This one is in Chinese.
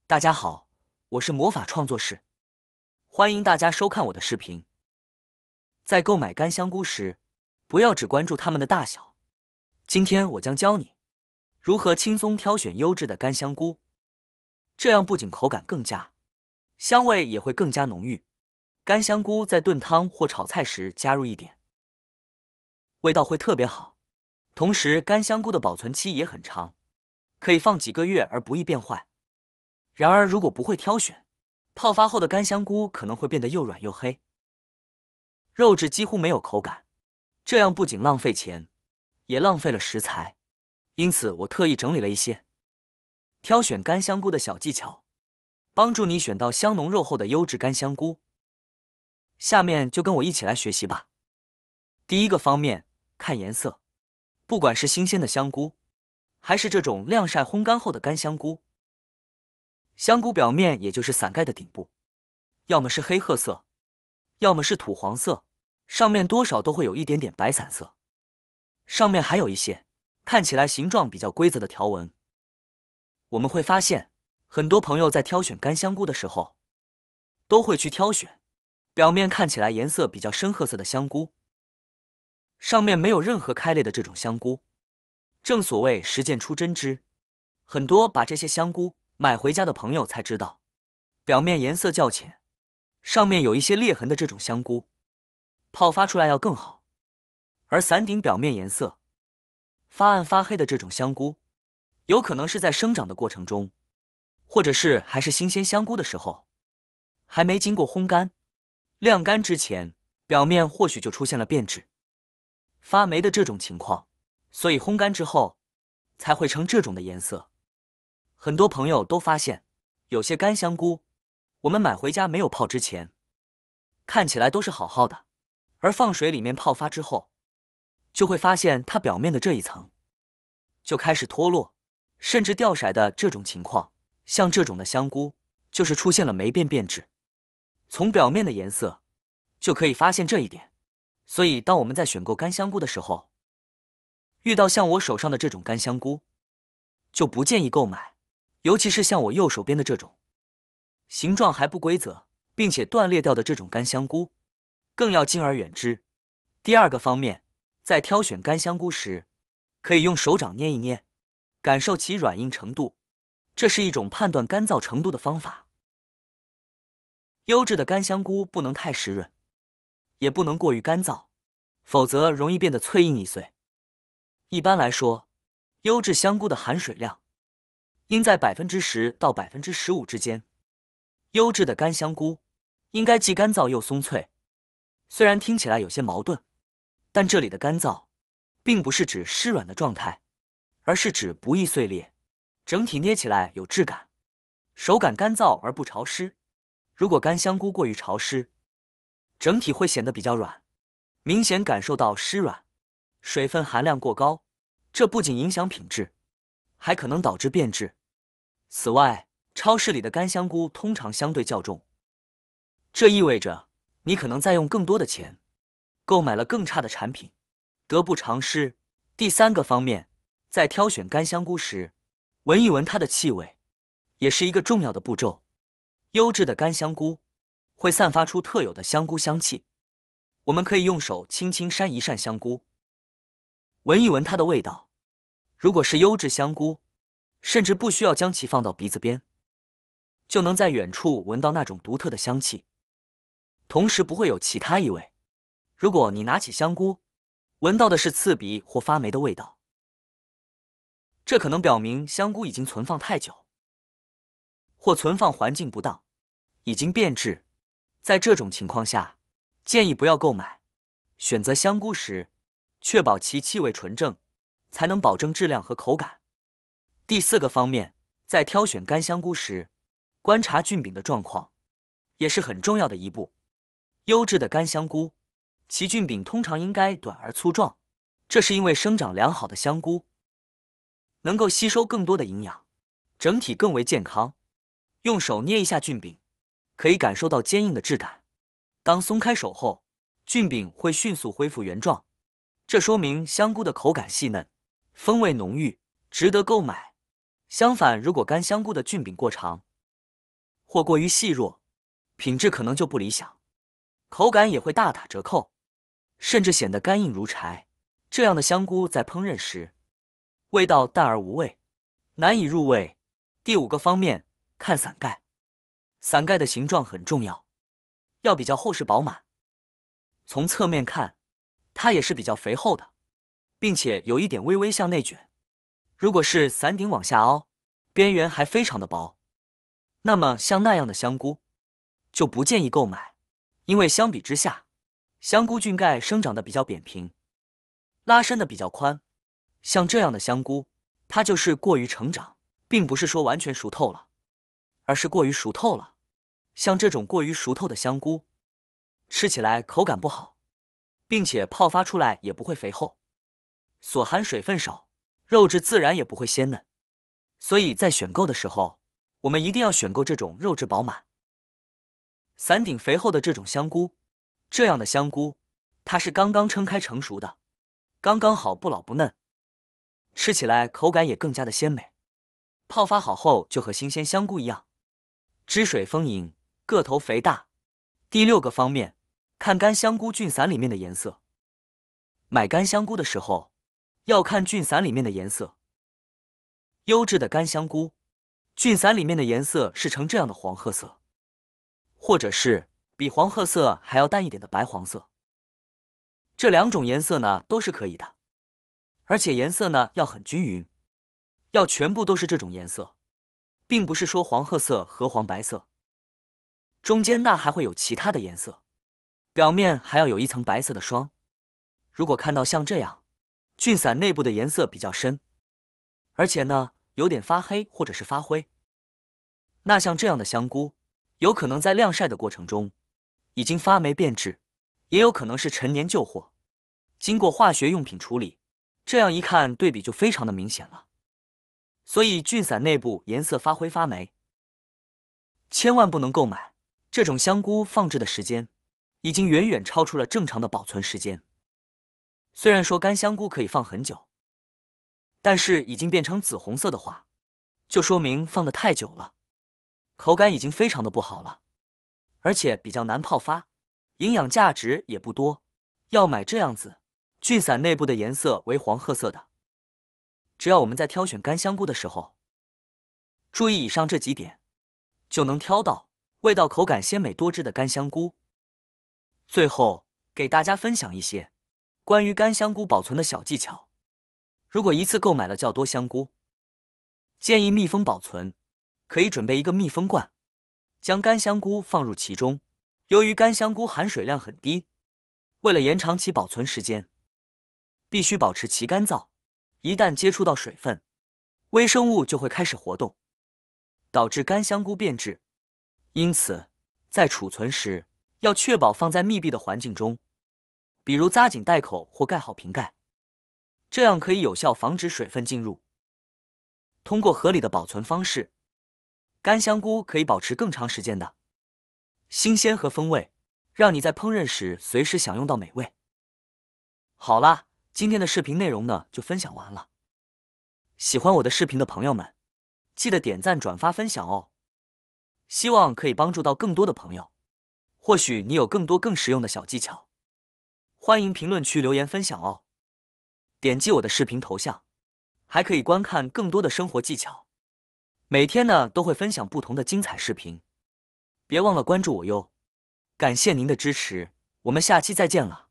大家好，我是魔法创作室，欢迎大家收看我的视频。在购买干香菇时，不要只关注它们的大小。今天我将教你如何轻松挑选优质的干香菇，这样不仅口感更佳，香味也会更加浓郁。干香菇在炖汤或炒菜时加入一点，味道会特别好。同时，干香菇的保存期也很长，可以放几个月而不易变坏。然而，如果不会挑选，泡发后的干香菇可能会变得又软又黑，肉质几乎没有口感，这样不仅浪费钱，也浪费了食材。因此，我特意整理了一些挑选干香菇的小技巧，帮助你选到香浓肉厚的优质干香菇。下面就跟我一起来学习吧。第一个方面，看颜色。不管是新鲜的香菇，还是这种晾晒烘干后的干香菇，香菇表面也就是伞盖的顶部，要么是黑褐色，要么是土黄色，上面多少都会有一点点白伞色，上面还有一些看起来形状比较规则的条纹。我们会发现，很多朋友在挑选干香菇的时候，都会去挑选表面看起来颜色比较深褐色的香菇，上面没有任何开裂的这种香菇。正所谓实践出真知，很多把这些香菇买回家的朋友才知道，表面颜色较浅，上面有一些裂痕的这种香菇，泡发出来要更好。而伞顶表面颜色发暗发黑的这种香菇，有可能是在生长的过程中，或者是还是新鲜香菇的时候，还没经过烘干、晾干之前，表面或许就出现了变质、发霉的这种情况，所以烘干之后才会成这种的颜色。很多朋友都发现，有些干香菇我们买回家没有泡之前，看起来都是好好的，而放水里面泡发之后，就会发现它表面的这一层就开始脱落，甚至掉色的这种情况。像这种的香菇就是出现了霉变质，从表面的颜色就可以发现这一点。所以当我们在选购干香菇的时候，遇到像我手上的这种干香菇，就不建议购买，尤其是像我右手边的这种形状还不规则并且断裂掉的这种干香菇，更要敬而远之。第二个方面，在挑选干香菇时，可以用手掌捏一捏，感受其软硬程度，这是一种判断干燥程度的方法。优质的干香菇不能太湿润，也不能过于干燥，否则容易变得脆硬易碎。一般来说，优质香菇的含水量应在10%到15%之间。优质的干香菇应该既干燥又松脆。虽然听起来有些矛盾，但这里的干燥并不是指湿软的状态，而是指不易碎裂，整体捏起来有质感，手感干燥而不潮湿。如果干香菇过于潮湿，整体会显得比较软，明显感受到湿软，水分含量过高，这不仅影响品质，还可能导致变质。此外，超市里的干香菇通常相对较重，这意味着你可能在用更多的钱购买了更差的产品，得不偿失。第三个方面，在挑选干香菇时，闻一闻它的气味，也是一个重要的步骤。优质的干香菇会散发出特有的香菇香气，我们可以用手轻轻扇一扇香菇，闻一闻它的味道。如果是优质香菇，甚至不需要将其放到鼻子边，就能在远处闻到那种独特的香气，同时不会有其他异味。如果你拿起香菇，闻到的是刺鼻或发霉的味道，这可能表明香菇已经存放太久，或存放环境不当，已经变质。在这种情况下，建议不要购买。选择香菇时，确保其气味纯正，才能保证质量和口感。第四个方面，在挑选干香菇时，观察菌柄的状况也是很重要的一步。优质的干香菇，其菌柄通常应该短而粗壮，这是因为生长良好的香菇能够吸收更多的营养，整体更为健康。用手捏一下菌柄，可以感受到坚硬的质感。当松开手后，菌柄会迅速恢复原状，这说明香菇的口感细嫩，风味浓郁，值得购买。相反，如果干香菇的菌柄过长，或过于细弱，品质可能就不理想，口感也会大打折扣，甚至显得干硬如柴。这样的香菇在烹饪时，味道淡而无味，难以入味。第5个方面，看伞盖。伞盖的形状很重要，要比较厚实饱满。从侧面看，它也是比较肥厚的，并且有一点微微向内卷。如果是伞顶往下凹，边缘还非常的薄，那么像那样的香菇就不建议购买，因为相比之下，香菇菌盖生长的比较扁平，拉伸的比较宽。像这样的香菇，它就是过于成长，并不是说完全熟透了，而是过于熟透了。像这种过于熟透的香菇，吃起来口感不好，并且泡发出来也不会肥厚，所含水分少，肉质自然也不会鲜嫩。所以在选购的时候，我们一定要选购这种肉质饱满、伞顶肥厚的这种香菇。这样的香菇，它是刚刚撑开成熟的，刚刚好不老不嫩，吃起来口感也更加的鲜美。泡发好后就和新鲜香菇一样，汁水丰盈，个头肥大。第6个方面，看干香菇菌伞里面的颜色。买干香菇的时候，要看菌伞里面的颜色。优质的干香菇，菌伞里面的颜色是呈这样的黄褐色，或者是比黄褐色还要淡一点的白黄色。这2种颜色呢都是可以的，而且颜色呢要很均匀，要全部都是这种颜色，并不是说黄褐色和黄白色，中间那还会有其他的颜色，表面还要有一层白色的霜。如果看到像这样，菌伞内部的颜色比较深，而且呢有点发黑或者是发灰，那像这样的香菇，有可能在晾晒的过程中已经发霉变质，也有可能是陈年旧货，经过化学用品处理，这样一看对比就非常的明显了。所以菌伞内部颜色发灰发霉，千万不能购买。这种香菇放置的时间已经远远超出了正常的保存时间。虽然说干香菇可以放很久，但是已经变成紫红色的话，就说明放得太久了，口感已经非常的不好了，而且比较难泡发，营养价值也不多。要买这样子菌伞内部的颜色为黄褐色的。只要我们在挑选干香菇的时候，注意以上这几点，就能挑到味道口感鲜美多汁的干香菇。最后给大家分享一些关于干香菇保存的小技巧。如果一次购买了较多香菇，建议密封保存，可以准备一个密封罐，将干香菇放入其中。由于干香菇含水量很低，为了延长其保存时间，必须保持其干燥。一旦接触到水分，微生物就会开始活动，导致干香菇变质。因此，在储存时要确保放在密闭的环境中，比如扎紧袋口或盖好瓶盖，这样可以有效防止水分进入。通过合理的保存方式，干香菇可以保持更长时间的新鲜和风味，让你在烹饪时随时享用到美味。好啦，今天的视频内容呢就分享完了。喜欢我的视频的朋友们，记得点赞、转发、分享哦。希望可以帮助到更多的朋友。或许你有更多更实用的小技巧，欢迎评论区留言分享哦。点击我的视频头像，还可以观看更多的生活技巧。每天呢都会分享不同的精彩视频，别忘了关注我哟。感谢您的支持，我们下期再见了。